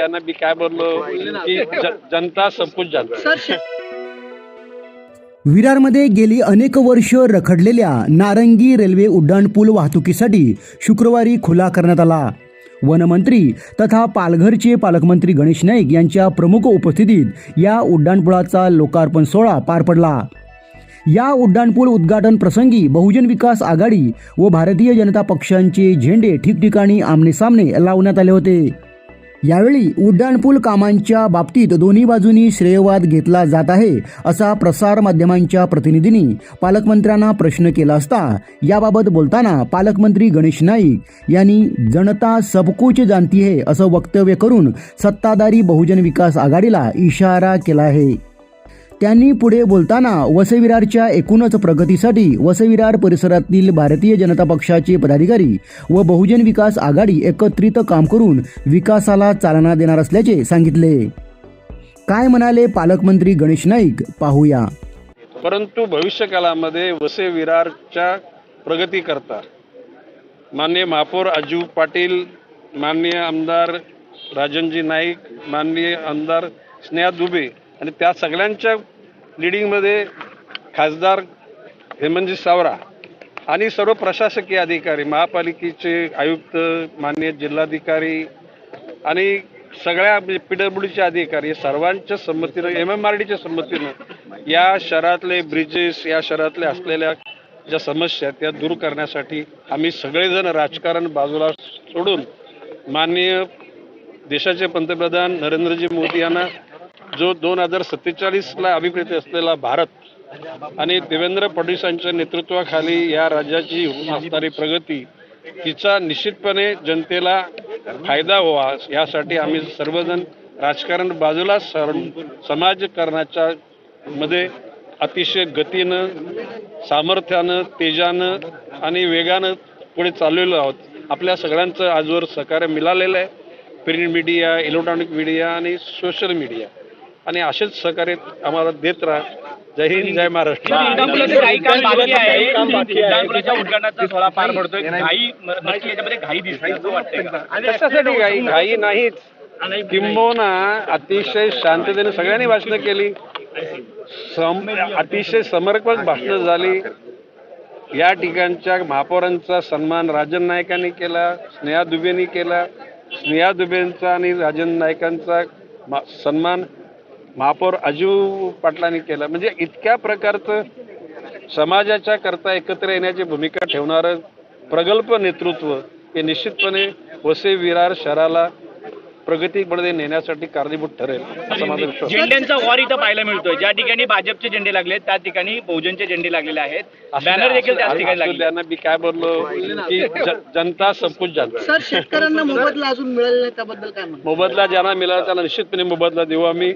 त्यांना मी काय बोललो की जनता सब कुछ जानती। विरारमध्ये गेली अनेक वर्ष रखडलेल्या नारंगी रेल्वे उड्डाणपूल वाहतुकीसाठी शुक्रवारी खुला करण्यात आला। वनमंत्री तथा पालघरचे पालकमंत्री गणेश नाईक यांच्या प्रमुख उपस्थितीत या उड्डाणपुलाचा लोकार्पण सोहळा पार पडला। या उड्डाणपूल उद्घाटन प्रसंगी बहुजन विकास आघाडी व भारतीय जनता पक्षांचे झेंडे ठिकठिकाणी आमनेसामने लावण्यात आले होते। यावेळी उड्डाणपूल कामांच्या बाबतीत दोन्ही बाजूंनी श्रेयवाद घेतला जात आहे असा प्रसार माध्यमांच्या प्रतिनिधींनी पालकमंत्र्यांना प्रश्न केला असता याबाबत बोलताना पालकमंत्री गणेश नाईक यांनी जनता सब कुछ जानती है असं वक्तव्य करून सत्ताधारी बहुजन विकास आघाडीला इशारा केला आहे। त्यांनी पुढे बोलताना वसई-विरारच्या एकूणच प्रगतीसाठी वसई-विरार परिसरातील भारतीय जनता पक्षाचे पदाधिकारी व बहुजन विकास आघाडी एकत्रित काम करून विकासाला चालना देणार असल्याचे सांगितले। काय म्हणाले पालकमंत्री गणेश नाईक पाहूया। परंतु भविष्यकाळामध्ये वसई-विरारच्या प्रगती करता माननीय महापौर अजू पाटील, माननीय आमदार राजनजी नाईक, माननीय आमदार स्नेहा दुबे आणि त्या सगळ्यांच्या लिडिंगमध्ये खासदार हेमंतजी सावरा आणि सर्व प्रशासकीय अधिकारी, महापालिकेचे आयुक्त, माननीय जिल्हाधिकारी आणि सगळ्या PWDचे अधिकारी सर्वांच्या संमतीनं, MMRDच्या संमतीनं या शहरातले ब्रिजेस, या शहरातले असलेल्या ज्या समस्या त्या दूर करण्यासाठी आम्ही सगळेजण राजकारण बाजूला सोडून माननीय देशाचे पंतप्रधान नरेंद्रजी मोदी यांना जो 2047ला अभिप्रेत असलेला भारत आणि देवेंद्र फडणवीसांच्या नेतृत्वाखाली या राज्याची असणारी प्रगती तिचा निश्चितपणे जनतेला फायदा व्हावा यासाठी आम्ही सर्वजण राजकारण बाजूला समाजकारणाच्या मध्ये अतिशय गतीनं, सामर्थ्यानं, तेजानं आणि वेगानं पुढे चाललेलो आहोत। आपल्या सगळ्यांचं आजवर सहकार्य मिळालेलं आहे, प्रिंट मीडिया, इलेक्ट्रॉनिक मीडिया आणि सोशल मीडिया, आणि असेच सहकार्य आम्हाला देत राहा। जय हिंद, जय महाराष्ट्र। घाई नाहीच, किंबहुना अतिशय शांततेने सगळ्यांनी भाषणं केली, अतिशय समर्पक भाषणं झाली। या ठिकाणच्या महापौरांचा सन्मान राजन नाईकांनी केला, स्नेहा दुबेंनी केला, स्नेहा दुबेंचा आणि राजन नाईकांचा सन्मान महापौर अजू पाटलांनी केला। म्हणजे इतक्या प्रकारचं समाजाच्या करता एकत्र येण्याची भूमिका ठेवणारं प्रगल्भ नेतृत्व हे निश्चितपणे वसई-विरार शहराला प्रगतीकडे नेण्यासाठी कारणीभूत ठरेल असं माझा विश्वास। झेंड्यांचा वॉर इथं पाहायला मिळतोय। ज्या ठिकाणी भाजपचे झेंडे लागले त्या ठिकाणी बहुजनचे झेंडे लागलेले आहेत, बॅनर देखील त्याच ठिकाणी लागले। त्यांना मी काय बोललो की जनता सब कुछ जानती। सर, शेतकऱ्यांना मोबदला अजून मिळालेला त्याबद्दल काय म्हणतो? मोबदला ज्यांना मिळाला त्याला निश्चितपणे मोबदला देऊ आम्ही।